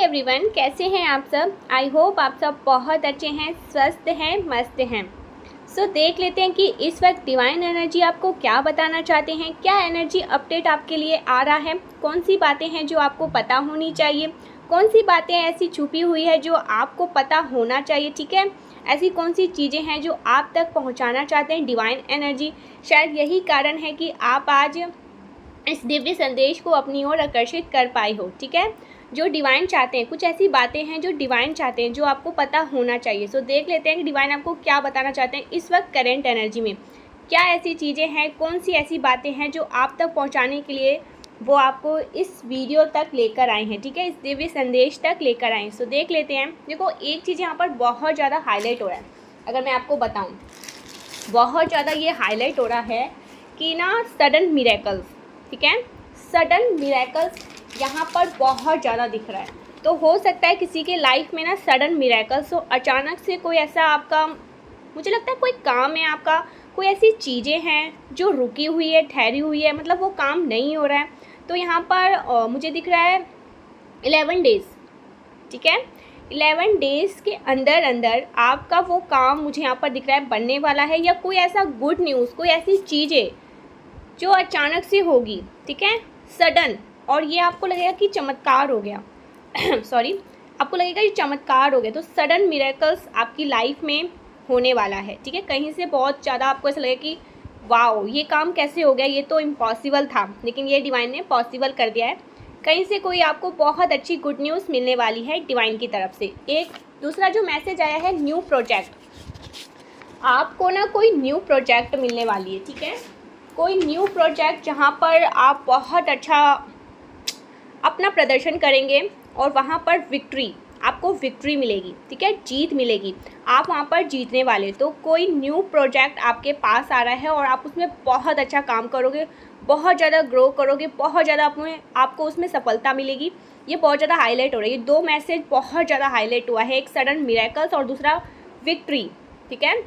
Everyone, कैसे हैं आप सब। आई होप आप सब बहुत अच्छे हैं, स्वस्थ हैं, मस्त हैं। सो देख लेते हैं कि इस वक्त डिवाइन एनर्जी आपको क्या बताना चाहते हैं। क्या एनर्जी अपडेट आपके लिए आ रहा है, कौन सी बातें हैं जो आपको पता होनी चाहिए, कौन सी बातें ऐसी छुपी हुई है जो आपको पता होना चाहिए। ठीक है, ऐसी कौन सी चीज़ें हैं जो आप तक पहुंचाना चाहते हैं डिवाइन एनर्जी। शायद यही कारण है कि आप आज इस दिव्य संदेश को अपनी ओर आकर्षित कर पाए हो। ठीक है, जो डिवाइन चाहते हैं, कुछ ऐसी बातें हैं जो डिवाइन चाहते हैं जो आपको पता होना चाहिए। सो देख लेते हैं कि डिवाइन आपको क्या बताना चाहते हैं इस वक्त करेंट एनर्जी में। क्या ऐसी चीज़ें हैं, कौन सी ऐसी बातें हैं जो आप तक पहुंचाने के लिए वो आपको इस वीडियो तक लेकर आए हैं। ठीक है, इस दिव्य संदेश तक लेकर आए हैं। सो देख लेते हैं। देखो, एक चीज़ यहाँ पर बहुत ज़्यादा हाईलाइट हो रहा है। अगर मैं आपको बताऊँ, बहुत ज़्यादा ये हाईलाइट हो रहा है कि ना सडन मिरेकल्स। ठीक है, सडन मिरेकल्स यहाँ पर बहुत ज़्यादा दिख रहा है। तो हो सकता है किसी के लाइफ में ना सडन मिरेकल्स हो, अचानक से कोई ऐसा आपका, मुझे लगता है कोई काम है आपका, कोई ऐसी चीज़ें हैं जो रुकी हुई है, ठहरी हुई है, मतलब वो काम नहीं हो रहा है। तो यहाँ पर मुझे दिख रहा है 11 डेज़। ठीक है, 11 डेज़ के अंदर अंदर आपका वो काम मुझे यहाँ पर दिख रहा है बनने वाला है, या कोई ऐसा गुड न्यूज़, कोई ऐसी चीज़ें जो अचानक से होगी। ठीक है, सडन, और ये आपको लगेगा कि चमत्कार हो गया सॉरी, आपको लगेगा ये चमत्कार हो गया। तो सडन मिरेकल्स आपकी लाइफ में होने वाला है। ठीक है, कहीं से बहुत ज़्यादा आपको ऐसा लगेगा कि वाओ, ये काम कैसे हो गया, ये तो इम्पॉसिबल था, लेकिन ये डिवाइन ने पॉसिबल कर दिया है। कहीं से कोई आपको बहुत अच्छी गुड न्यूज़ मिलने वाली है डिवाइन की तरफ से। एक दूसरा जो मैसेज आया है, न्यू प्रोजेक्ट, आपको ना कोई न्यू प्रोजेक्ट मिलने वाली है। ठीक है, कोई न्यू प्रोजेक्ट जहाँ पर आप बहुत अच्छा अपना प्रदर्शन करेंगे और वहाँ पर विक्ट्री, आपको विक्ट्री मिलेगी। ठीक है, जीत मिलेगी, आप वहाँ पर जीतने वाले। तो कोई न्यू प्रोजेक्ट आपके पास आ रहा है और आप उसमें बहुत अच्छा काम करोगे, बहुत ज़्यादा ग्रो करोगे, बहुत ज़्यादा आपको उसमें सफलता मिलेगी। ये बहुत ज़्यादा हाईलाइट हो रही है। ये दो मैसेज बहुत ज़्यादा हाईलाइट हुआ है, एक सडन मिरेकल्स और दूसरा विक्ट्री। ठीक है,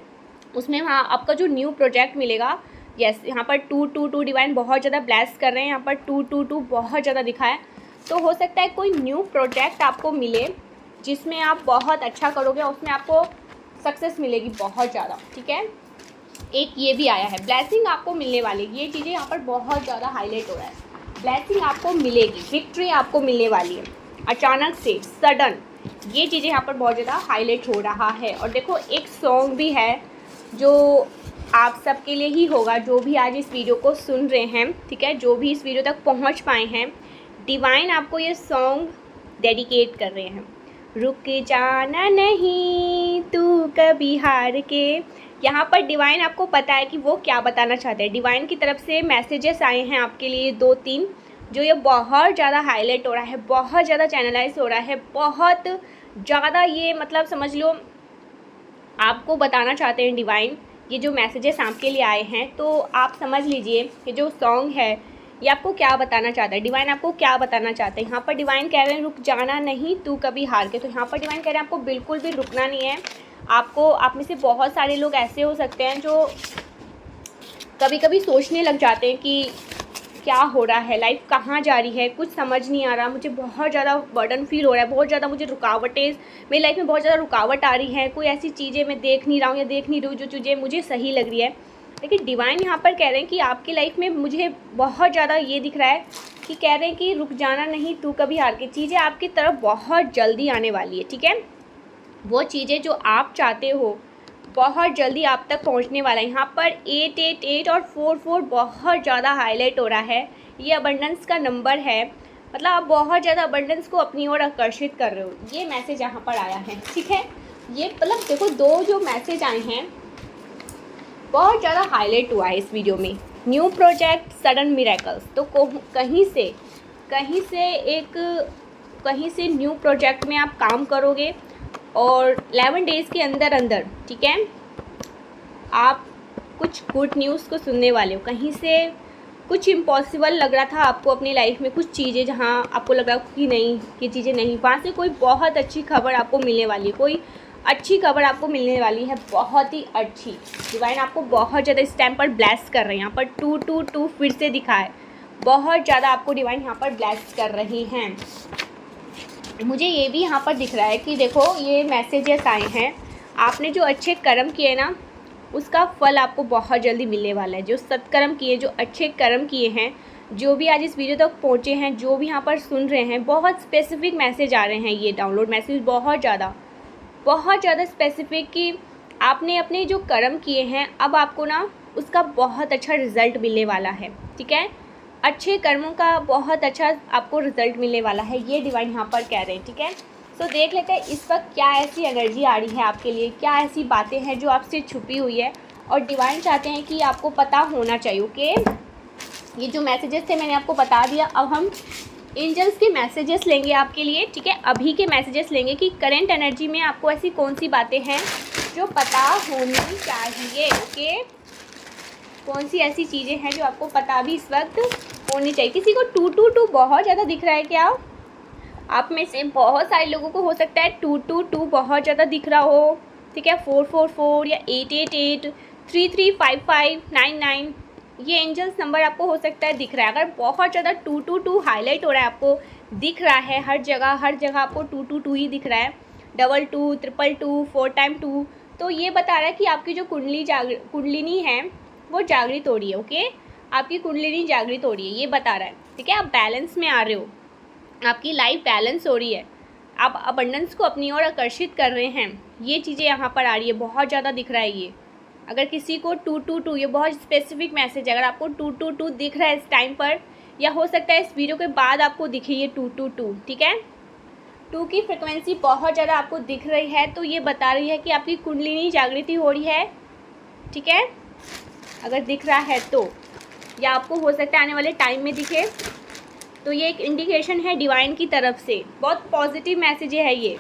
उसमें वहाँ आपका जो न्यू प्रोजेक्ट मिलेगा। यस, यहाँ पर 222 डिवाइन बहुत ज़्यादा ब्लेस कर रहे हैं। यहाँ पर 222 बहुत ज़्यादा दिखा है। तो हो सकता है कोई न्यू प्रोजेक्ट आपको मिले जिसमें आप बहुत अच्छा करोगे और उसमें आपको सक्सेस मिलेगी बहुत ज़्यादा। ठीक है, एक ये भी आया है, ब्लेसिंग आपको मिलने वाली। ये चीज़ें यहाँ पर बहुत ज़्यादा हाईलाइट हो रहा है। ब्लेसिंग आपको मिलेगी, विक्ट्री आपको मिलने वाली है अचानक से, सडन। ये चीज़ें यहाँ पर बहुत ज़्यादा हाईलाइट हो रहा है। और देखो, एक सॉन्ग भी है जो आप सबके लिए ही होगा, जो भी आज इस वीडियो को सुन रहे हैं। ठीक है, जो भी इस वीडियो तक पहुँच पाए हैं, डिवाइन आपको ये सॉन्ग डेडिकेट कर रहे हैं। रुक जाना नहीं तू कभी हार के। यहाँ पर डिवाइन आपको पता है कि वो क्या बताना चाहते हैं। डिवाइन की तरफ से मैसेजेस आए हैं आपके लिए 2-3, जो ये बहुत ज़्यादा हाईलाइट हो रहा है, बहुत ज़्यादा चैनलाइज हो रहा है, बहुत ज़्यादा ये मतलब समझ लो आपको बताना चाहते हैं डिवाइन। ये जो मैसेजेस आपके लिए आए हैं, तो आप समझ लीजिए कि जो सॉन्ग है ये आपको क्या बताना चाहता है, डिवाइन आपको क्या बताना चाहते हैं। यहाँ पर डिवाइन कह रहे हैं रुक जाना नहीं तू कभी हार के। तो यहाँ पर डिवाइन कह रहे हैं आपको बिल्कुल भी रुकना नहीं है। आपको, आप में से बहुत सारे लोग ऐसे हो सकते हैं जो कभी कभी सोचने लग जाते हैं कि क्या हो रहा है, लाइफ कहाँ जा रही है, कुछ समझ नहीं आ रहा, मुझे बहुत ज़्यादा बर्डन फील हो रहा है, बहुत ज़्यादा मुझे रुकावटें, मेरी लाइफ में बहुत ज़्यादा रुकावट आ रही है, कोई ऐसी चीज़ें मैं देख नहीं रहा हूँ या देख नहीं रही हूँ जो चीज़ें मुझे सही लग रही है। लेकिन डिवाइन यहाँ पर कह रहे हैं कि आपकी लाइफ में मुझे बहुत ज़्यादा ये दिख रहा है कि कह रहे हैं कि रुक जाना नहीं तू कभी हार के। चीज़ें आपकी तरफ बहुत जल्दी आने वाली है। ठीक है, वो चीज़ें जो आप चाहते हो बहुत जल्दी आप तक पहुंचने वाला है। यहाँ पर 888 और 44 बहुत ज़्यादा हाईलाइट हो रहा है। ये अबंडेंस का नंबर है, मतलब आप बहुत ज़्यादा अबंडेंस को अपनी ओर आकर्षित कर रहे हो। ये मैसेज यहाँ पर आया है। ठीक है, ये मतलब देखो, दो जो मैसेज आए हैं बहुत ज़्यादा हाईलाइट हुआ है इस वीडियो में, न्यू प्रोजेक्ट, सडन मिरेकल्स। तो कहीं से न्यू प्रोजेक्ट में आप काम करोगे और 11 डेज़ के अंदर अंदर, ठीक है, आप कुछ गुड न्यूज़ को सुनने वाले हो। कहीं से कुछ इम्पॉसिबल लग रहा था आपको अपनी लाइफ में, कुछ चीज़ें जहाँ आपको लग रहा कि नहीं, ये चीज़ें नहीं, वहाँ से कोई बहुत अच्छी खबर आपको मिलने वाली है, कोई अच्छी खबर आपको मिलने वाली है, बहुत ही अच्छी। डिवाइन आपको बहुत ज़्यादा इस टाइम पर ब्लेस कर रहे हैं। यहाँ पर 222 फिर से दिखा है, बहुत ज़्यादा आपको डिवाइन यहाँ पर ब्लेस कर रही हैं। मुझे ये भी यहाँ पर दिख रहा है कि देखो ये मैसेजेस आए हैं, आपने जो अच्छे कर्म किए ना उसका फल आपको बहुत जल्दी मिलने वाला है। जो सत्कर्म किए, जो अच्छे कर्म किए हैं, जो भी आज इस वीडियो तक पहुँचे हैं, जो भी यहाँ पर सुन रहे हैं, बहुत स्पेसिफिक मैसेज आ रहे हैं। ये डाउनलोड मैसेज बहुत ज़्यादा स्पेसिफिक कि आपने अपने जो कर्म किए हैं अब आपको ना उसका बहुत अच्छा रिज़ल्ट मिलने वाला है। ठीक है, अच्छे कर्मों का बहुत अच्छा आपको रिज़ल्ट मिलने वाला है, ये डिवाइन यहाँ पर कह रहे हैं। ठीक है, तो देख लेते हैं इस वक्त क्या ऐसी एनर्जी आ रही है आपके लिए, क्या ऐसी बातें हैं जो आपसे छुपी हुई है और डिवाइन चाहते हैं कि आपको पता होना चाहिए। ओके, ये जो मैसेजेस थे मैंने आपको बता दिया। अब हम एंजल्स के मैसेजेस लेंगे आपके लिए। ठीक है, अभी के मैसेजेस लेंगे कि करंट एनर्जी में आपको ऐसी कौन सी बातें हैं जो पता होनी चाहिए। ओके, कौन सी ऐसी चीज़ें हैं जो आपको पता भी इस वक्त होनी चाहिए। किसी को 222 बहुत ज़्यादा दिख रहा है क्या? आप में से बहुत सारे लोगों को हो सकता है 222 बहुत ज़्यादा दिख रहा हो। ठीक है, 444 या 888, 335599, ये एंजल्स नंबर आपको हो सकता है दिख रहा है। अगर बहुत ज़्यादा 222 हाईलाइट हो रहा है, आपको दिख रहा है हर जगह आपको 222 ही दिख रहा है, 22, 222, 4 टाइम 2, तो ये बता रहा है कि आपकी जो कुंडलिनी है वो जागृत हो रही है। ओके, आपकी कुंडलिनी जागृत हो रही है, ये बता रहा है। ठीक है, आप बैलेंस में आ रहे हो, आपकी लाइफ बैलेंस हो रही है, आप अबंडेंस को अपनी ओर आकर्षित कर रहे हैं, ये चीज़ें यहाँ पर आ रही है, बहुत ज़्यादा दिख रहा है ये। अगर किसी को 222, ये बहुत स्पेसिफिक मैसेज है, अगर आपको 222 दिख रहा है इस टाइम पर, या हो सकता है इस वीडियो के बाद आपको दिखे ये 222। ठीक है, 2 की फ्रिक्वेंसी बहुत ज़्यादा आपको दिख रही है, तो ये बता रही है कि आपकी कुंडलिनी जागृति हो रही है। ठीक है, अगर दिख रहा है तो, या आपको हो सकता है आने वाले टाइम में दिखे, तो ये एक इंडिकेशन है डिवाइन की तरफ से। बहुत पॉजिटिव मैसेज है ये,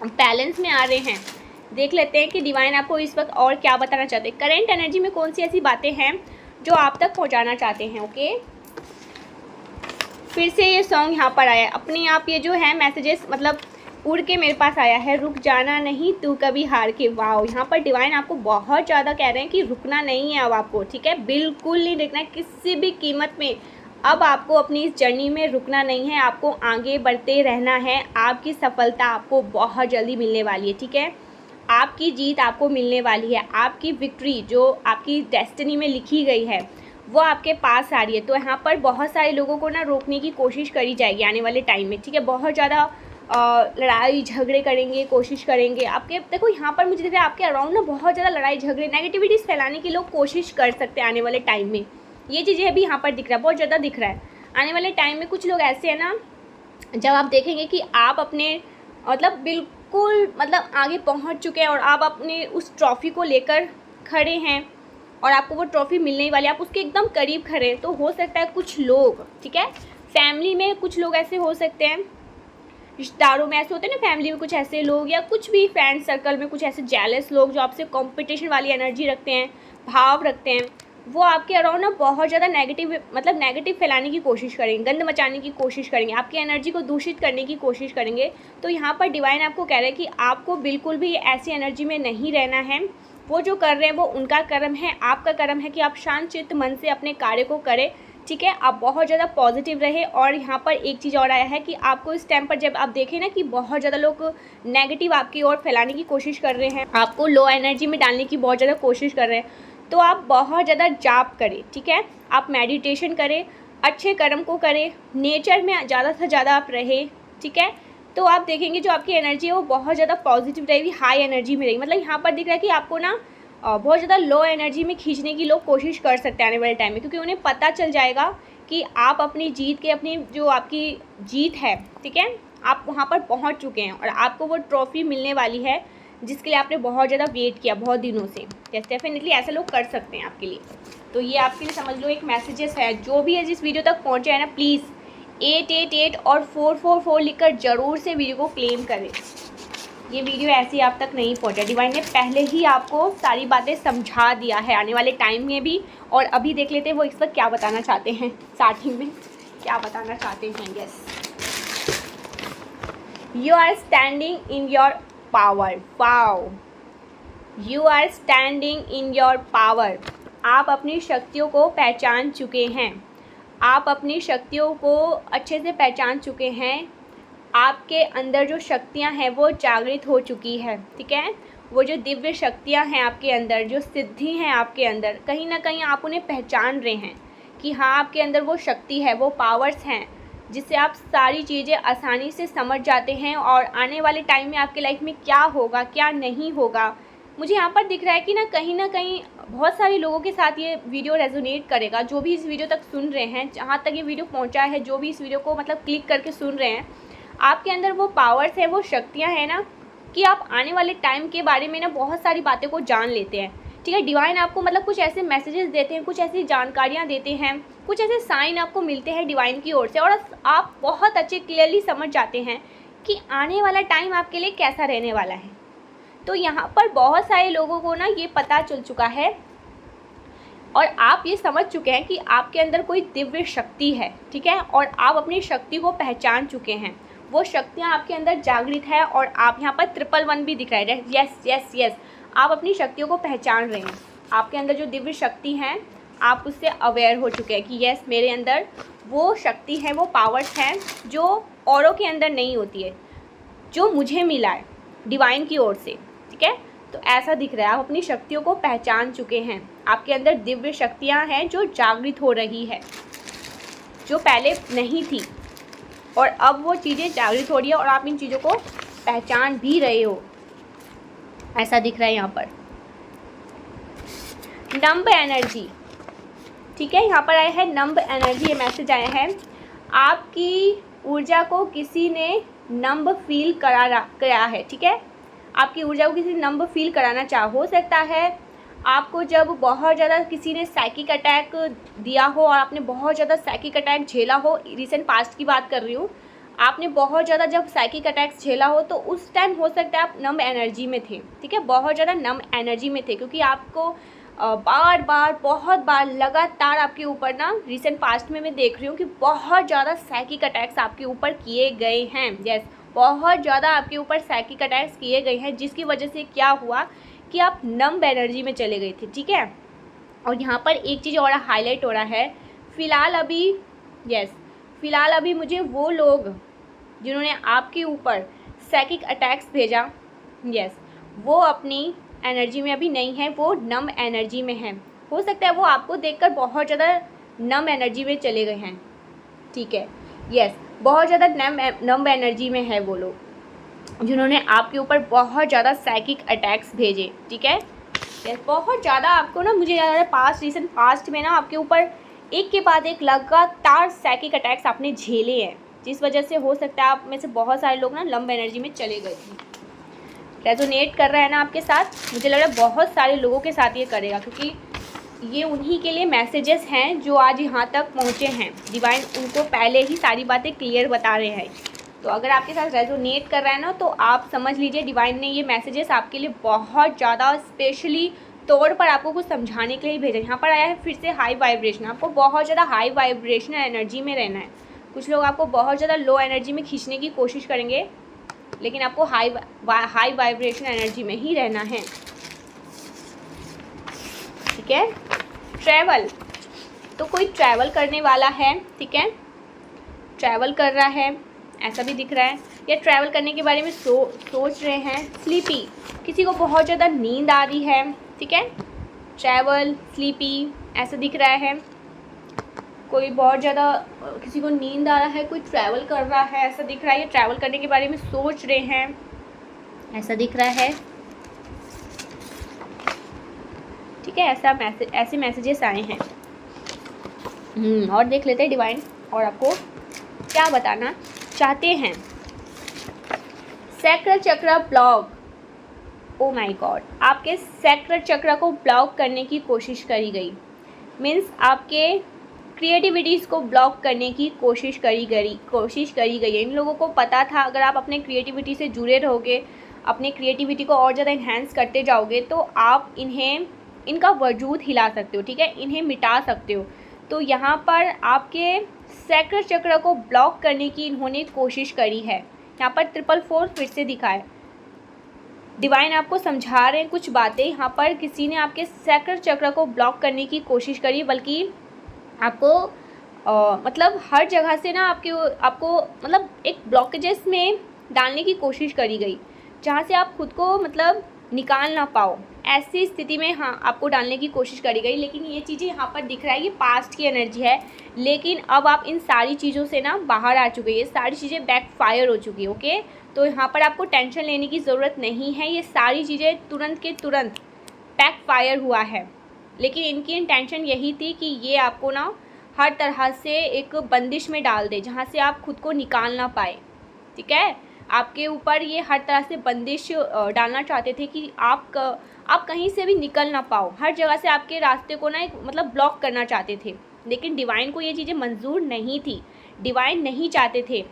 बैलेंस में आ रहे हैं। देख लेते हैं कि डिवाइन आपको इस वक्त और क्या बताना चाहते हैं। करंट एनर्जी में कौन सी ऐसी बातें हैं जो आप तक पहुंचाना चाहते हैं। ओके, फिर से ये सॉन्ग यहाँ पर आया है अपने आप, ये जो है मैसेजेस मतलब उड़ के मेरे पास आया है, रुक जाना नहीं तू कभी हार के। वाओ, यहाँ पर डिवाइन आपको बहुत ज़्यादा कह रहे हैं कि रुकना नहीं है अब आपको। ठीक है, बिल्कुल नहीं रुकना है किसी भी कीमत में। अब आपको अपनी इस जर्नी में रुकना नहीं है, आपको आगे बढ़ते रहना है। आपकी सफलता आपको बहुत जल्दी मिलने वाली है। ठीक है, आपकी जीत आपको मिलने वाली है, आपकी विक्ट्री जो आपकी डेस्टिनी में लिखी गई है वो आपके पास आ रही है। तो यहाँ पर बहुत सारे लोगों को ना रोकने की कोशिश करी जाएगी आने वाले टाइम में। ठीक है, बहुत ज़्यादा लड़ाई झगड़े करेंगे, कोशिश करेंगे आपके। देखो यहाँ पर मुझे दिख रहा है आपके अराउंड ना बहुत ज़्यादा लड़ाई झगड़े, नेगेटिविटीज़ फैलाने की लोग कोशिश कर सकते हैं आने वाले टाइम में। ये चीज़ें भी यहाँ पर दिख रहा है, बहुत ज़्यादा दिख रहा है। आने वाले टाइम में कुछ लोग ऐसे हैं ना, जब आप देखेंगे कि आप अपने मतलब बिल्कुल मतलब आगे पहुँच चुके हैं और आप अपने उस ट्रॉफ़ी को लेकर खड़े हैं और आपको वो ट्रॉफ़ी मिलने ही वाली है, आप उसके एकदम करीब खड़े हैं, तो हो सकता है कुछ लोग, ठीक है, फैमिली में कुछ लोग ऐसे हो सकते हैं, रिश्तेदारों में ऐसे होते हैं ना, फैमिली में कुछ ऐसे लोग, या कुछ भी फ्रेंड सर्कल में कुछ ऐसे जेलस लोग जो आपसे कंपटीशन वाली एनर्जी रखते हैं, भाव रखते हैं, वो आपके अराउंड ना बहुत ज़्यादा नेगेटिव फैलाने की कोशिश करेंगे, गंद मचाने की कोशिश करेंगे, आपकी एनर्जी को दूषित करने की कोशिश करेंगे। तो यहाँ पर डिवाइन आपको कह रहे हैं कि आपको बिल्कुल भी ऐसी एनर्जी में नहीं रहना है। वो जो कर रहे हैं वो उनका कर्म है, आपका कर्म है कि आप शांत चित्त मन से अपने कार्य को करें। ठीक है, आप बहुत ज़्यादा पॉजिटिव रहे। और यहाँ पर एक चीज़ और आया है कि आपको इस टाइम पर जब आप देखें ना कि बहुत ज़्यादा लोग नेगेटिव आपकी ओर फैलाने की कोशिश कर रहे हैं, आपको लो एनर्जी में डालने की बहुत ज़्यादा कोशिश कर रहे हैं, तो आप बहुत ज़्यादा जाप करें। ठीक है, आप मेडिटेशन करें, अच्छे कर्म को करें, नेचर में ज़्यादा से ज़्यादा आप रहें। ठीक है, तो आप देखेंगे जो आपकी एनर्जी है वो बहुत ज़्यादा पॉजिटिव रहेगी, हाई एनर्जी में रहेगी। मतलब यहाँ पर दिख रहा है कि आपको ना बहुत ज़्यादा लो एनर्जी में खींचने की लोग कोशिश कर सकते हैं आने वाले टाइम में, क्योंकि उन्हें पता चल जाएगा कि आप अपनी जीत के, अपनी जो आपकी जीत है, ठीक है, आप वहाँ पर पहुँच चुके हैं और आपको वो ट्रॉफ़ी मिलने वाली है जिसके लिए आपने बहुत ज़्यादा वेट किया बहुत दिनों से। डेफिनेटली ऐसे लोग कर सकते हैं आपके लिए। तो ये आपके लिए समझ लो एक मैसेजेस है। जो भी है जिस वीडियो तक पहुँचे है ना, प्लीज़ 888 और 444 लिखकर ज़रूर से वीडियो को क्लेम करें। ये वीडियो ऐसे ही आप तक नहीं पहुंचा, डिवाइन ने पहले ही आपको सारी बातें समझा दिया है आने वाले टाइम में भी। और अभी देख लेते हैं वो इस वक्त क्या बताना चाहते हैं, स्टार्टिंग में क्या बताना चाहते हैं। Yes, you are standing in your power. Wow, you are standing in your power. आप अपनी शक्तियों को पहचान चुके हैं, आप अपनी शक्तियों को अच्छे से पहचान चुके हैं। आपके अंदर जो शक्तियाँ हैं वो जागृत हो चुकी है, ठीक है। वो जो दिव्य शक्तियाँ हैं आपके अंदर, जो सिद्धि हैं आपके अंदर, कहीं ना कहीं आप उन्हें पहचान रहे हैं कि हाँ आपके अंदर वो शक्ति है, वो पावर्स हैं जिससे आप सारी चीज़ें आसानी से समझ जाते हैं और आने वाले टाइम में आपके लाइफ में क्या होगा क्या नहीं होगा। मुझे यहाँ पर दिख रहा है कि ना कहीं बहुत सारे लोगों के साथ ये वीडियो रेजोनेट करेगा, जो भी इस वीडियो तक सुन रहे हैं, जहाँ तक ये वीडियो पहुँचा है, जो भी इस वीडियो को मतलब क्लिक करके सुन रहे हैं, आपके अंदर वो पावर्स है, वो शक्तियाँ हैं ना कि आप आने वाले टाइम के बारे में ना बहुत सारी बातें को जान लेते हैं, ठीक है। डिवाइन आपको मतलब कुछ ऐसे मैसेजेस देते हैं, कुछ ऐसी जानकारियाँ देते हैं, कुछ ऐसे साइन आपको मिलते हैं डिवाइन की ओर से, और आप बहुत अच्छे क्लियरली समझ जाते हैं कि आने वाला टाइम आपके लिए कैसा रहने वाला है। तो यहाँ पर बहुत सारे लोगों को ना ये पता चल चुका है और आप ये समझ चुके हैं कि आपके अंदर कोई दिव्य शक्ति है, ठीक है, और आप अपनी शक्ति को पहचान चुके हैं। वो शक्तियाँ आपके अंदर जागृत है और आप यहाँ पर 111 भी दिख रहा है। यस यस यस, आप अपनी शक्तियों को पहचान रहे हैं। आपके अंदर जो दिव्य शक्ति हैं आप उससे अवेयर हो चुके हैं कि यस मेरे अंदर वो शक्ति है, वो पावर्स हैं जो औरों के अंदर नहीं होती है, जो मुझे मिला है डिवाइन की ओर से, ठीक है। तो ऐसा दिख रहा है, आप अपनी शक्तियों को पहचान चुके हैं। आपके अंदर दिव्य शक्तियाँ हैं जो जागृत हो रही है, जो पहले नहीं थी और अब वो चीज़ें जागृत हो रही है और आप इन चीज़ों को पहचान भी रहे हो, ऐसा दिख रहा है यहाँ पर। नंब एनर्जी, ठीक है, यहाँ पर आया है नंब एनर्जी, ये मैसेज आया है। आपकी ऊर्जा को किसी ने नंब फील करा है, ठीक है। आपकी ऊर्जा को किसी ने नंब फील कराना हो सकता है आपको जब बहुत ज़्यादा किसी ने साइकिक अटैक दिया हो और आपने बहुत ज़्यादा साइकिक अटैक झेला हो, रिसेंट पास्ट की बात कर रही हूँ, आपने बहुत ज़्यादा जब साइकिक अटैक्स झेला हो तो उस टाइम हो सकता है आप नम एनर्जी में थे, ठीक है, बहुत ज़्यादा नम एनर्जी में थे, क्योंकि आपको बार बार बहुत बार लगातार आपके ऊपर ना रिसेंट पास्ट में मैं देख रही हूँ कि बहुत ज़्यादा साइकिक अटैक्स आपके ऊपर किए गए हैं। यस, बहुत ज़्यादा आपके ऊपर साइकिक अटैक्स किए गए हैं, जिसकी वजह से क्या हुआ कि आप नम एनर्जी में चले गए थे, ठीक है। और यहाँ पर एक चीज़ और हाईलाइट हो रहा है, फ़िलहाल अभी मुझे वो लोग जिन्होंने आपके ऊपर साइकिक अटैक्स भेजा, यस, वो अपनी एनर्जी में अभी नहीं है, वो नम एनर्जी में है। हो सकता है वो आपको देखकर बहुत ज़्यादा नम एनर्जी में चले गए हैं, ठीक है। यस, बहुत ज़्यादा नम एनर्जी में है वो लोग जिन्होंने आपके ऊपर बहुत ज़्यादा साइकिक अटैक्स भेजे, ठीक है। यस, बहुत ज़्यादा आपको ना, मुझे याद है रिसेंट पास्ट में ना आपके ऊपर एक के बाद एक लगातार साइकिक अटैक्स आपने झेले हैं, जिस वजह से हो सकता है आप में से बहुत सारे लोग ना लंब एनर्जी में चले गए थे। रेजोनेट कर रहा है ना आपके साथ, मुझे लग रहा है बहुत सारे लोगों के साथ ये करेगा, क्योंकि ये उन्हीं के लिए मैसेजेस हैं जो आज यहाँ तक पहुँचे हैं। डिवाइन उनको पहले ही सारी बातें क्लियर बता रहे हैं। तो अगर आपके साथ रेजोनेट कर रहा है ना, तो आप समझ लीजिए डिवाइन ने ये मैसेजेस आपके लिए बहुत ज़्यादा स्पेशली तौर पर आपको कुछ समझाने के लिए भेजा। यहाँ पर आया है फिर से हाई वाइब्रेशन, आपको बहुत ज़्यादा हाई वाइब्रेशनल एनर्जी में रहना है। कुछ लोग आपको बहुत ज़्यादा लो एनर्जी में खींचने की कोशिश करेंगे, लेकिन आपको हाई वाइब्रेशन एनर्जी में ही रहना है, ठीक है। ट्रैवल, तो कोई ट्रैवल करने वाला है, ठीक है, ट्रैवल कर रहा है ऐसा भी दिख रहा है, या ट्रैवल करने के बारे में सोच रहे हैं। स्लीपी, किसी को बहुत ज़्यादा नींद आ रही है, ठीक है, ट्रैवल स्लीपी ऐसा दिख रहा है। कोई बहुत ज़्यादा किसी को नींद आ रहा है, कोई ट्रैवल कर रहा है ऐसा दिख रहा है, या ट्रैवल करने के बारे में सोच रहे हैं ऐसा दिख रहा है, ठीक है। ऐसे मैसेजेस आए हैं। और देख लेते हैं डिवाइन और आपको क्या बताना चाहते हैं। सैक्रल चक्र ब्लॉक, ओ माय गॉड, आपके सैक्रल चक्र को ब्लॉक करने की कोशिश करी गई, मीन्स आपके क्रिएटिविटीज़ को ब्लॉक करने की कोशिश करी गई है। इन लोगों को पता था अगर आप अपने क्रिएटिविटी से जुड़े रहोगे, अपने क्रिएटिविटी को और ज़्यादा इन्हेंस करते जाओगे, तो आप इनका वजूद हिला सकते हो, ठीक है, इन्हें मिटा सकते हो। तो यहाँ पर आपके सैक्रल चक्र को ब्लॉक करने की इन्होंने कोशिश करी है। यहाँ पर 444 फिर से दिखा है। डिवाइन आपको समझा रहे हैं कुछ बातें। यहाँ पर किसी ने आपके सैक्रल चक्र को ब्लॉक करने की कोशिश करी, बल्कि आपको मतलब हर जगह से ना आपको मतलब एक ब्लॉकेजेस में डालने की कोशिश करी गई, जहाँ से आप खुद को मतलब निकाल ना पाओ, ऐसी स्थिति में हाँ आपको डालने की कोशिश करी गई। लेकिन ये चीज़ें यहाँ पर दिख रहा है, ये पास्ट की एनर्जी है, लेकिन अब आप इन सारी चीज़ों से ना बाहर आ चुके हैं, ये सारी चीज़ें बैकफायर हो चुकी है। ओके, तो यहाँ पर आपको टेंशन लेने की ज़रूरत नहीं है, ये सारी चीज़ें तुरंत के तुरंत बैकफायर हुआ है। लेकिन इनकी इंटेंशन यही थी कि ये आपको ना हर तरह से एक बंदिश में डाल दे, जहाँ से आप खुद को निकाल ना पाए। ठीक है, आपके ऊपर ये हर तरह से बंदिश डालना चाहते थे कि आप कहीं से भी निकल ना पाओ, हर जगह से आपके रास्ते को ना एक मतलब ब्लॉक करना चाहते थे। लेकिन डिवाइन को ये चीज़ें मंजूर नहीं थी, डिवाइन नहीं चाहते थे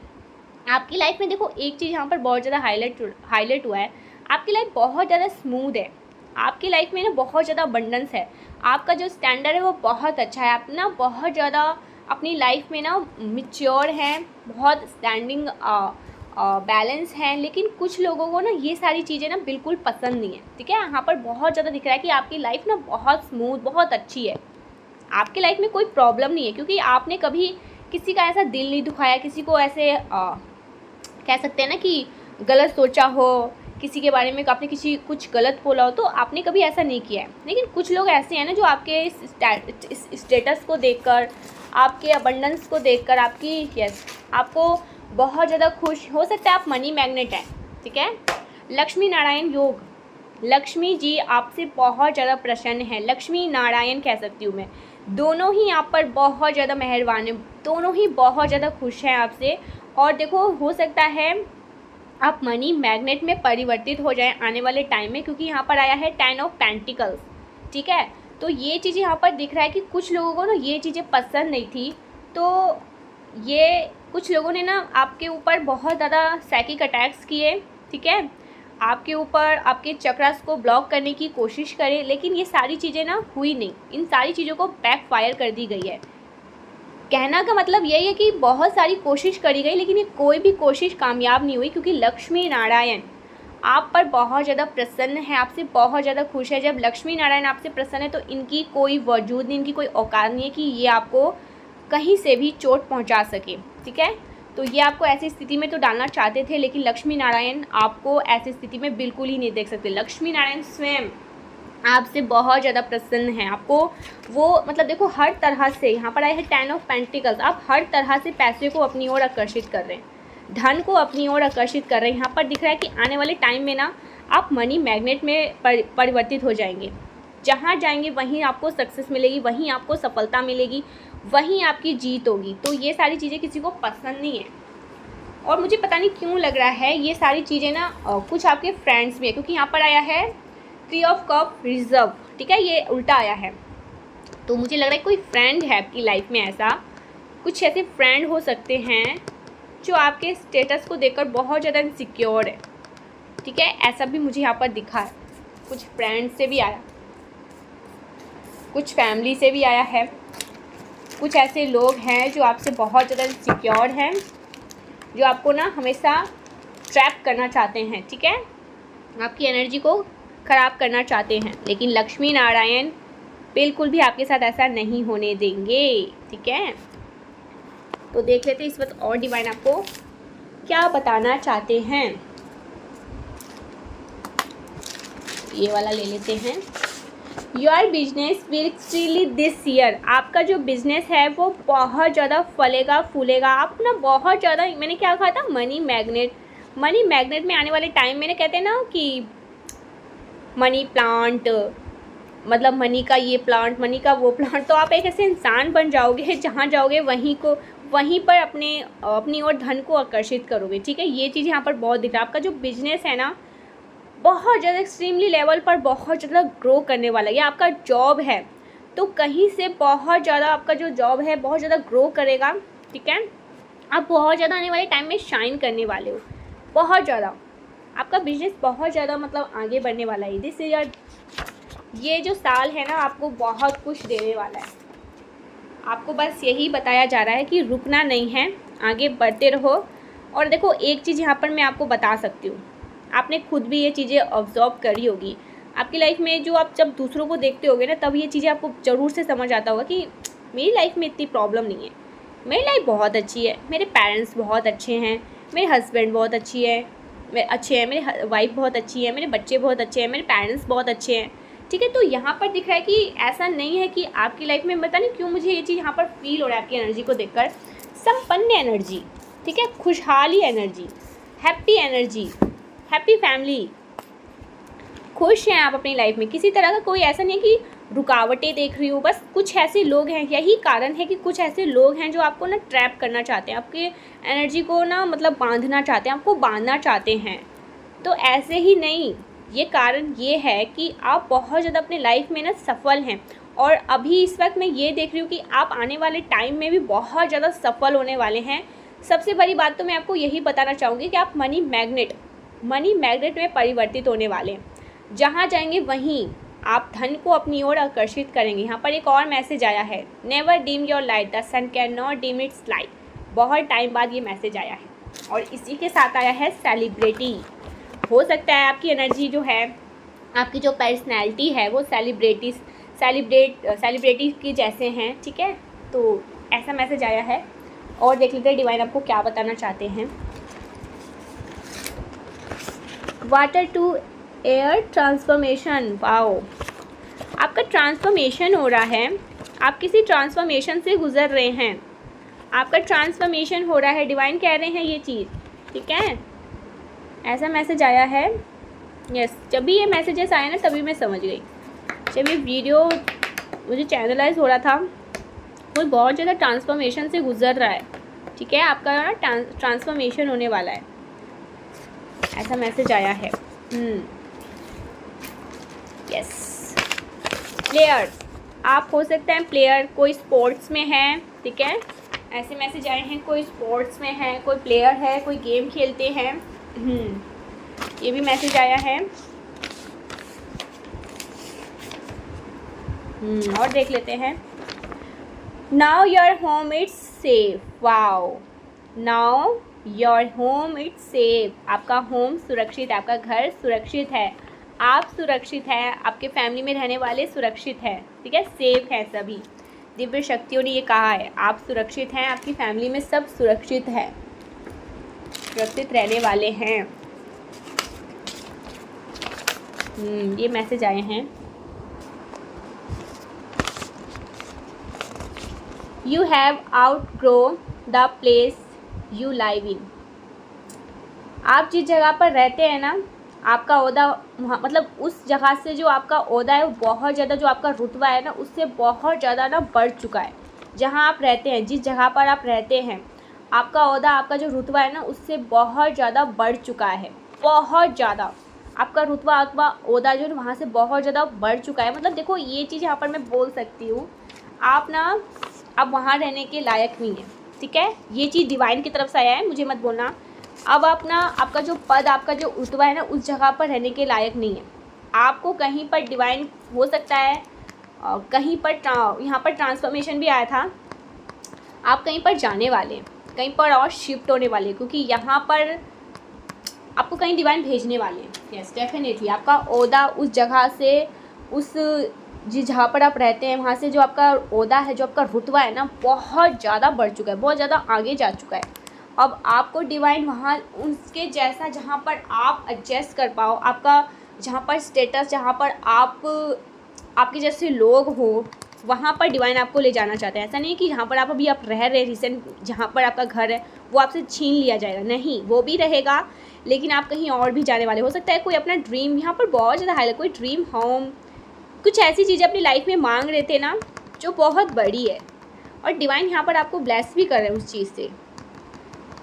आपकी लाइफ में। देखो एक चीज़ यहाँ पर बहुत ज़्यादा हाईलाइट हुआ है, आपकी लाइफ बहुत ज़्यादा स्मूथ है, आपकी लाइफ में ना बहुत ज़्यादा अबंडेंस है, आपका जो स्टैंडर्ड है वो बहुत अच्छा है, आप ना बहुत ज़्यादा अपनी लाइफ में ना मैच्योर हैं, बहुत स्टैंडिंग बैलेंस है। लेकिन कुछ लोगों को ना ये सारी चीज़ें ना बिल्कुल पसंद नहीं है। ठीक है, यहाँ पर बहुत ज़्यादा दिख रहा है कि आपकी लाइफ ना बहुत स्मूथ, बहुत अच्छी है, आपकी लाइफ में कोई प्रॉब्लम नहीं है, क्योंकि आपने कभी किसी का ऐसा दिल नहीं दुखाया, किसी को ऐसे कह सकते हैं ना कि गलत सोचा हो, किसी के बारे में आपने किसी कुछ गलत बोला हो, तो आपने कभी ऐसा नहीं किया है। लेकिन कुछ लोग ऐसे हैं ना जो आपके इस स्टेटस को देखकर, आपके अबंडेंस को देखकर, आपकी आपको बहुत ज़्यादा खुश हो सकता है। आप मनी मैग्नेट हैं, ठीक है। लक्ष्मी नारायण योग, लक्ष्मी जी आपसे बहुत ज़्यादा प्रसन्न है, लक्ष्मी नारायण कह सकती हूँ मैं। दोनों ही आप पर बहुत ज़्यादा मेहरबान है, दोनों ही बहुत ज़्यादा खुश हैं आपसे। और देखो हो सकता है आप मनी मैग्नेट में परिवर्तित हो जाएं आने वाले टाइम में, क्योंकि यहाँ पर आया है 10 ऑफ पेंटिकल्स। ठीक है, तो ये चीज़ यहाँ पर दिख रहा है कि कुछ लोगों को ना ये चीज़ें पसंद नहीं थी, तो ये कुछ लोगों ने ना आपके ऊपर बहुत ज़्यादा साइकिक अटैक्स किए। ठीक है, आपके ऊपर आपके चक्रास को ब्लॉक करने की कोशिश करे, लेकिन ये सारी चीज़ें ना हुई नहीं, इन सारी चीज़ों को बैकफायर कर दी गई है। कहना का मतलब यही है कि बहुत सारी कोशिश करी गई, लेकिन ये कोई भी कोशिश कामयाब नहीं हुई, क्योंकि लक्ष्मी नारायण आप पर बहुत ज़्यादा प्रसन्न है, आपसे बहुत ज़्यादा खुश है। जब लक्ष्मी नारायण आपसे प्रसन्न है तो इनकी कोई वजूद नहीं, इनकी कोई औकात नहीं है कि ये आपको कहीं से भी चोट पहुंचा सके। ठीक है, तो ये आपको ऐसी स्थिति में तो डालना चाहते थे, लेकिन लक्ष्मी नारायण आपको ऐसी स्थिति में बिल्कुल ही नहीं देख सकते। लक्ष्मी नारायण स्वयं आपसे बहुत ज़्यादा प्रसन्न हैं, आपको वो मतलब देखो हर तरह से, यहाँ पर आया है 10 ऑफ पेंटिकल्स, आप हर तरह से पैसे को अपनी ओर आकर्षित कर रहे हैं, धन को अपनी ओर आकर्षित कर रहे हैं। यहाँ पर दिख रहा है कि आने वाले टाइम में ना आप मनी मैग्नेट में परिवर्तित हो जाएंगे, जहाँ जाएंगे वहीं आपको सक्सेस मिलेगी, वहीं आपको सफलता मिलेगी, वहीं आपकी जीत होगी। तो ये सारी चीज़ें किसी को पसंद नहीं है, और मुझे पता नहीं क्यों लग रहा है ये सारी चीज़ें ना कुछ आपके फ्रेंड्स में है, क्योंकि यहाँ पर आया है 3 ऑफ कप रिजर्व। ठीक है, ये उल्टा आया है, तो मुझे लग रहा है कोई फ्रेंड है आपकी लाइफ में, ऐसा कुछ ऐसे फ्रेंड हो सकते हैं जो आपके स्टेटस को देखकर बहुत ज़्यादा इनसिक्योर है। ठीक है, ऐसा भी मुझे यहाँ पर दिखा है, कुछ फ्रेंड से भी आया, कुछ फैमिली से भी आया है, कुछ ऐसे लोग हैं जो आपसे बहुत ज़्यादा इनसिक्योर हैं, जो आपको ना हमेशा ट्रैप करना चाहते हैं। ठीक है, आपकी एनर्जी को ख़राब करना चाहते हैं, लेकिन लक्ष्मी नारायण बिल्कुल भी आपके साथ ऐसा नहीं होने देंगे। ठीक है, तो देख लेते हैं इस वक्त और डिवाइन आपको क्या बताना चाहते हैं। ये वाला ले लेते हैं। Your business will extremely this year, आपका जो बिजनेस है वो बहुत ज़्यादा फलेगा फूलेगा। आप ना बहुत ज़्यादा, मैंने क्या कहा था, मनी मैग्नेट, मनी मैग्नेट में आने वाले टाइम में ना कहते हैं ना कि मनी प्लांट, मतलब मनी का ये प्लांट, मनी का वो प्लांट, तो आप एक ऐसे इंसान बन जाओगे जहाँ जाओगे वहीं पर अपनी ओर धन को आकर्षित करोगे। ठीक है, ये चीज़ यहाँ पर बहुत दिख रहा है। आपका जो बिजनेस है ना बहुत ज़्यादा एक्सट्रीमली लेवल पर बहुत ज़्यादा ग्रो करने वाला है। ये आपका जॉब है तो कहीं से बहुत ज़्यादा आपका जो जॉब है बहुत ज़्यादा ग्रो करेगा। ठीक है, आप बहुत ज़्यादा आने वाले टाइम में शाइन करने वाले हो, बहुत ज़्यादा आपका बिजनेस बहुत ज़्यादा मतलब आगे बढ़ने वाला है। दिस ईयर, ये जो साल है ना आपको बहुत कुछ देने वाला है। आपको बस यही बताया जा रहा है कि रुकना नहीं है, आगे बढ़ते रहो। और देखो एक चीज़ यहाँ पर मैं आपको बता सकती हूँ, आपने खुद भी ये चीज़ें ऑब्जर्व करी होगी आपकी लाइफ में। जो आप जब दूसरों को देखते होगे ना तब ये चीज़ें आपको ज़रूर से समझ आता होगा कि मेरी लाइफ में इतनी प्रॉब्लम नहीं है, मेरी लाइफ बहुत अच्छी है, मेरे पेरेंट्स बहुत अच्छे हैं, मेरे हस्बैंड बहुत अच्छे हैं, मेरे वाइफ बहुत अच्छी है, मेरे बच्चे बहुत अच्छे हैं, मेरे पेरेंट्स बहुत अच्छे हैं। ठीक है, तो यहाँ पर दिख रहा है कि ऐसा नहीं है कि आपकी लाइफ में, पता नहीं क्यों मुझे ये चीज़ यहाँ पर फील हो रहा है आपकी एनर्जी को देखकर, संपन्न एनर्जी, ठीक है, खुशहाली energy, happy energy, happy family, खुश हैं आप अपनी लाइफ में। किसी तरह का कोई ऐसा नहीं कि रुकावटें देख रही हो, बस कुछ ऐसे लोग हैं, यही कारण है कि कुछ ऐसे लोग हैं जो आपको ना ट्रैप करना चाहते हैं, आपके एनर्जी को ना मतलब बांधना चाहते हैं, आपको बांधना चाहते हैं। तो ऐसे ही नहीं, ये कारण ये है कि आप बहुत ज़्यादा अपनी लाइफ में ना सफल हैं, और अभी इस वक्त मैं ये देख रही हूँ कि आप आने वाले टाइम में भी बहुत ज़्यादा सफल होने वाले हैं। सबसे बड़ी बात तो मैं आपको यही बताना चाहूँगी कि आप मनी मैग्नेट में परिवर्तित होने वाले हैं। जहाँ जाएंगे वहीं आप धन को अपनी ओर आकर्षित करेंगे। यहाँ पर एक और मैसेज आया है, never dim your light, the sun can not dim its light. बहुत टाइम बाद ये मैसेज आया है, और इसी के साथ आया है सेलिब्रिटी। हो सकता है आपकी एनर्जी जो है, आपकी जो पर्सनैलिटी है वो सेलिब्रिटी की जैसे हैं, ठीक है। तो ऐसा मैसेज आया है, और देख लेते हैं डिवाइन आपको क्या बताना चाहते हैं। Water to air transformation, wow, आपका ट्रांसफॉर्मेशन हो रहा है, आप किसी ट्रांसफॉर्मेशन से गुजर रहे हैं, आपका ट्रांसफॉर्मेशन हो रहा है, डिवाइन कह रहे हैं ये चीज़, ठीक है। ऐसा मैसेज आया है, यस। जब भी ये मैसेजेस आए ना तभी मैं समझ गई, जब ये वीडियो मुझे चैनलाइज हो रहा था, वो बहुत ज़्यादा ट्रांसफॉर्मेशन से गुजर रहा है, ठीक है, आपका ना ट्रांसफॉर्मेशन होने वाला है, ऐसा मैसेज आया है। यस, प्लेयर, आप हो सकते हैं प्लेयर, कोई स्पोर्ट्स में है, ठीक है, ऐसे मैसेज आए हैं, कोई स्पोर्ट्स में है, कोई प्लेयर है, कोई गेम खेलते हैं, ये भी मैसेज आया है। और देख लेते हैं, now your home it's safe, wow, now your home it's safe, आपका होम सुरक्षित है, आपका घर सुरक्षित है, आप सुरक्षित हैं, आपके फैमिली में रहने वाले सुरक्षित हैं, ठीक है, सेफ है सभी। दिव्य शक्तियों ने ये कहा है, आप सुरक्षित हैं, आपकी फैमिली में सब सुरक्षित है, सुरक्षित रहने वाले हैं। ये मैसेज आए हैं, you have outgrow the place you live in, आप जिस जगह पर रहते हैं ना, आपका ओहदा मतलब उस जगह से जो आपका ओहदा है वो बहुत ज़्यादा, जो आपका रुतबा है ना उससे बहुत ज़्यादा ना बढ़ चुका है। जहाँ आप रहते हैं, जिस जगह पर आप रहते हैं, आपका ओहदा, आपका जो रुतबा है ना उससे बहुत ज़्यादा बढ़ चुका है, बहुत ज़्यादा आपका रुतबा, आपका ओहदा जो वहाँ से बहुत ज़्यादा बढ़ चुका है। मतलब देखो, ये चीज़ यहाँ पर मैं बोल सकती हूँ, आप ना अब वहाँ रहने के लायक नहीं है, ठीक है, ये चीज़ डिवाइन की तरफ से आया है, मुझे मत बोलना। अब आप ना, आपका जो पद, आपका जो रुतबा है ना उस जगह पर रहने के लायक नहीं है। आपको कहीं पर डिवाइन हो सकता है, कहीं पर यहाँ पर ट्रांसफॉर्मेशन भी आया था, आप कहीं पर जाने वाले हैं, कहीं पर और शिफ्ट होने वाले हैं, क्योंकि यहाँ पर आपको कहीं डिवाइन भेजने वाले हैं। यस, डेफिनेटली आपका ओहदा उस जगह से, उस जिस जहाँ पर आप रहते हैं वहाँ से जो आपका ओहदा है, जो आपका रुतबा है ना बहुत ज़्यादा बढ़ चुका है, बहुत ज़्यादा आगे जा चुका है। अब आपको डिवाइन वहाँ उसके जैसा, जहाँ पर आप एडजस्ट कर पाओ, आपका जहाँ पर स्टेटस, जहाँ पर आपके जैसे लोग हो, वहाँ पर डिवाइन आपको ले जाना चाहते हैं। ऐसा नहीं कि जहाँ पर आप अभी आप रह रहे रिसेंट, जहाँ पर आपका घर है वो आपसे छीन लिया जाएगा, नहीं, वो भी रहेगा, लेकिन आप कहीं और भी जाने वाले। हो सकता है कोई अपना ड्रीम, यहाँ पर बहुत ज़्यादा हाईलाइट, कोई ड्रीम होम, कुछ ऐसी चीज़ें अपनी लाइफ में मांग रहे थे ना जो बहुत बड़ी है, और डिवाइन यहाँ पर आपको ब्लेस भी कर रहे हैं उस चीज़ से।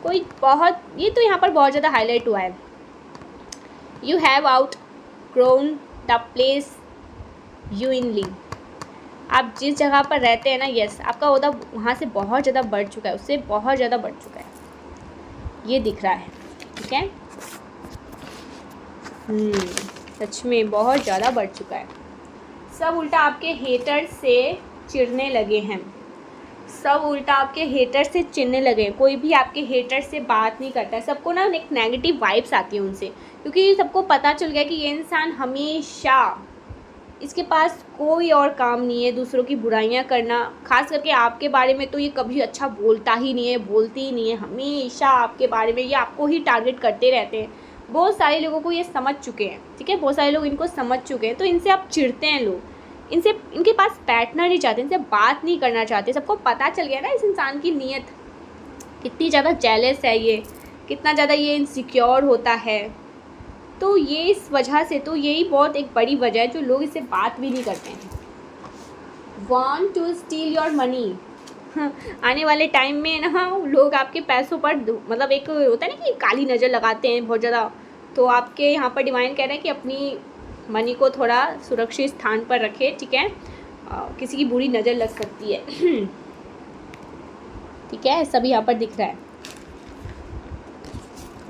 कोई बहुत, ये तो यहाँ पर बहुत ज़्यादा हाईलाइट हुआ है, you have out grown the place you in live, आप जिस जगह पर रहते हैं ना, यस, आपका ओहदा वहाँ से बहुत ज़्यादा बढ़ चुका है, उससे बहुत ज़्यादा बढ़ चुका है, ये दिख रहा है, ठीक है। सच में बहुत ज़्यादा बढ़ चुका है। सब उल्टा आपके हेटर से चिढ़ने लगे हैं, सब उल्टा आपके हेटर से चिढ़ने लगे हैं। कोई भी आपके हेटर से बात नहीं करता है, सबको ना एक नेगेटिव वाइब्स आती है उनसे, क्योंकि सबको पता चल गया कि ये इंसान हमेशा इसके पास कोई और काम नहीं है दूसरों की बुराइयां करना, खास करके आपके बारे में तो ये कभी अच्छा बोलता ही नहीं है, बोलती ही नहीं है, हमेशा आपके बारे में ये आपको ही टारगेट करते रहते हैं। बहुत सारे लोगों को ये समझ चुके हैं, ठीक है, बहुत सारे लोग इनको समझ चुके हैं, तो इनसे आप चिढ़ते हैं लोग, इनसे इनके पास बैठना नहीं चाहते, इनसे बात नहीं करना चाहते। सबको पता चल गया ना इस इंसान की नीयत, कितनी ज़्यादा जेलस है ये, कितना ज़्यादा ये इनसिक्योर होता है। तो ये इस वजह से, तो यही बहुत एक बड़ी वजह है जो लोग इससे बात भी नहीं करते हैं। Want to steal your money आने वाले टाइम में ना लोग आपके पैसों पर मतलब एक होता है ना कि काली नज़र लगाते हैं बहुत ज़्यादा। तो आपके यहाँ पर डिवाइन कह रहे हैं कि अपनी मनी को थोड़ा सुरक्षित स्थान पर रखें, ठीक है, किसी की बुरी नज़र लग सकती है ठीक है, सभी यहाँ पर दिख रहा है।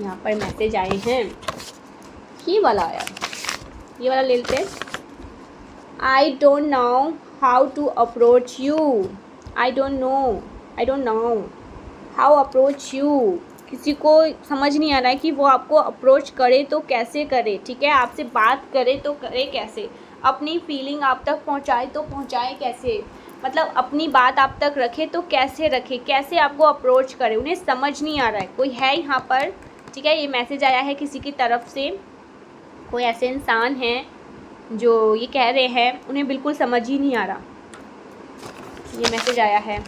यहाँ पर मैसेज आए हैं, ये वाला आया, ये वाला ले लेते हैं। I don't know how to approach you, I don't know how approach you. किसी को समझ नहीं आ रहा है कि वो आपको अप्रोच करे तो कैसे करे, ठीक है, आपसे बात करे तो करे कैसे, अपनी फीलिंग आप तक पहुंचाए तो पहुंचाए कैसे, मतलब अपनी बात आप तक रखे तो कैसे रखे, कैसे आपको अप्रोच करे, उन्हें समझ नहीं आ रहा है। कोई है यहाँ पर, ठीक है, ये मैसेज आया है किसी की तरफ से, कोई ऐसे इंसान हैं जो ये कह रहे हैं, उन्हें बिल्कुल समझ ही नहीं आ रहा। ये मैसेज आया है,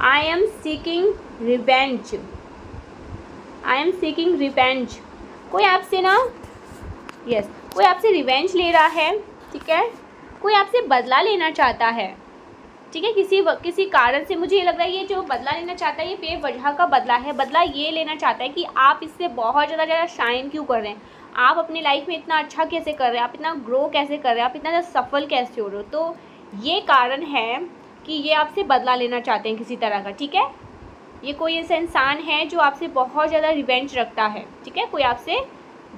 I am seeking revenge, I am seeking revenge. कोई आपसे ना, यस, कोई आपसे रिवेंज ले रहा है, ठीक है, कोई आपसे बदला लेना चाहता है, ठीक है, किसी कारण से। मुझे ये लग रहा है ये जो बदला लेना चाहता है ये बेवजह का बदला है। बदला ये लेना चाहता है कि आप इससे बहुत ज़्यादा शाइन क्यों कर रहे हैं, आप अपनी लाइफ में इतना अच्छा कैसे कर रहे हैं, आप इतना ग्रो कैसे कर रहे हैं, आप इतना ज़्यादा सफल कैसे हो रहे हो। तो ये कारण है कि ये आपसे बदला लेना चाहते हैं किसी तरह का, ठीक है। ये कोई ऐसा इंसान है जो आपसे बहुत ज़्यादा रिवेंज रखता है, ठीक है, कोई आपसे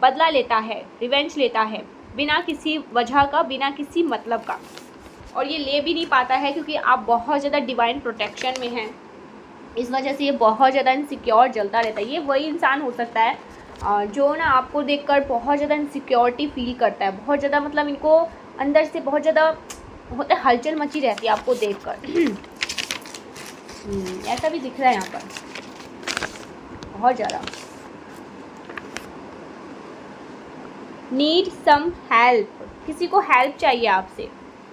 बदला लेता है, रिवेंज लेता है बिना किसी वजह का, बिना किसी मतलब का, और ये ले भी नहीं पाता है क्योंकि आप बहुत ज़्यादा डिवाइन प्रोटेक्शन में हैं। इस वजह से ये बहुत ज़्यादा इनसिक्योर जलता रहता है। ये वही इंसान हो सकता है जो ना आपको देखकर बहुत ज़्यादा इनसिक्योरिटी फील करता है, बहुत ज़्यादा, मतलब इनको अंदर से बहुत ज़्यादा होता है, हलचल मची रहती है आपको देखकर ऐसा भी दिख रहा है यहाँ पर बहुत ज़्यादा। नीड सम हेल्प, किसी को हेल्प चाहिए आपसे,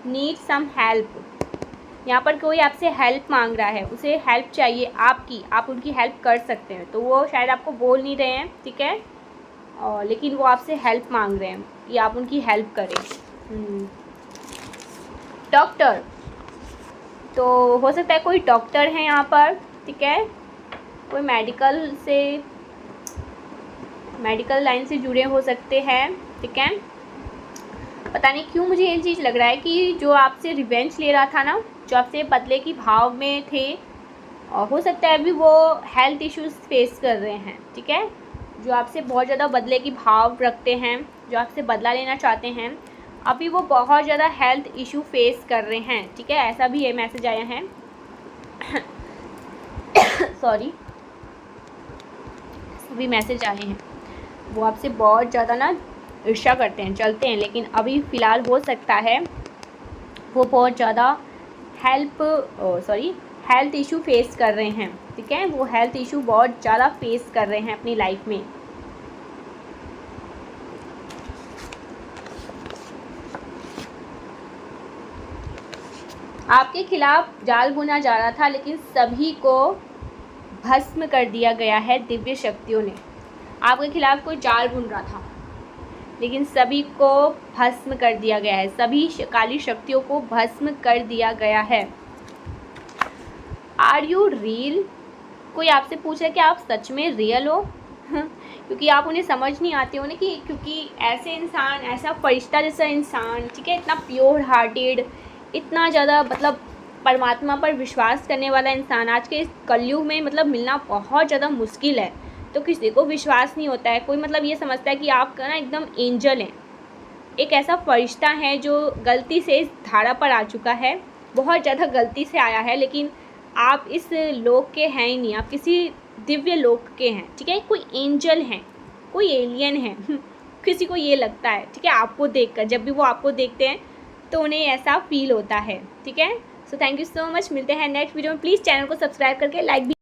नीड सम हेल्प। यहाँ पर कोई आपसे हेल्प मांग रहा है, उसे हेल्प चाहिए आपकी, आप उनकी हेल्प कर सकते हैं। तो वो शायद आपको बोल नहीं रहे हैं, ठीक है, और लेकिन वो आपसे हेल्प मांग रहे हैं कि आप उनकी हेल्प करें। डॉक्टर, तो हो सकता है कोई डॉक्टर है यहाँ पर, ठीक है, कोई मेडिकल लाइन से जुड़े हो सकते हैं, ठीक है। पता नहीं क्यों मुझे ये चीज़ लग रहा है कि जो आपसे रिवेंज ले रहा था ना, जो आपसे बदले की भाव में थे, और हो सकता है अभी वो हेल्थ इश्यूज़ फेस कर रहे हैं, ठीक है, जो आपसे बहुत ज़्यादा बदले की भाव रखते हैं, जो आपसे बदला लेना चाहते हैं, अभी वो बहुत ज़्यादा हेल्थ इशू फेस कर रहे हैं, ठीक है, ऐसा भी ये मैसेज आया है सॉरी, सभी मैसेज आए हैं। वो आपसे बहुत ज़्यादा ना ईर्ष्या करते हैं, चलते हैं, लेकिन अभी फ़िलहाल हो सकता है वो बहुत ज़्यादा हेल्थ इशू फेस कर रहे हैं, ठीक है, वो हेल्थ इशू बहुत ज़्यादा फेस कर रहे हैं अपनी लाइफ में। आपके खिलाफ जाल बुना जा रहा था, लेकिन सभी को भस्म कर दिया गया है दिव्य शक्तियों ने। आपके खिलाफ कोई जाल बुन रहा था, लेकिन सभी को भस्म कर दिया गया है, सभी काली शक्तियों को भस्म कर दिया गया है। आर यू रियल, कोई आपसे पूछ रहा है कि आप सच में रियल हो क्योंकि आप उन्हें समझ नहीं आते हो ना, कि क्योंकि ऐसे इंसान, ऐसा फरिश्ता जैसा इंसान, ठीक है, इतना प्योर हार्टेड, इतना ज़्यादा मतलब परमात्मा पर विश्वास करने वाला इंसान आज के इस कलयुग में मतलब मिलना बहुत ज़्यादा मुश्किल है। तो किसी को विश्वास नहीं होता है, कोई मतलब ये समझता है कि आप ना एकदम एंजल हैं, एक ऐसा फरिश्ता है जो गलती से इस धारा पर आ चुका है, बहुत ज़्यादा गलती से आया है, लेकिन आप इस लोक के हैं ही नहीं, आप किसी दिव्य लोक के हैं, ठीक है, कोई एंजल हैं, कोई एलियन है किसी को ये लगता है, ठीक है, आपको देखकर, जब भी वो आपको देखते हैं तो उन्हें ऐसा फील होता है, ठीक है। So thank you so much, मिलते हैं नेक्स्ट वीडियो में। प्लीज़ चैनल को सब्सक्राइब करके लाइक भी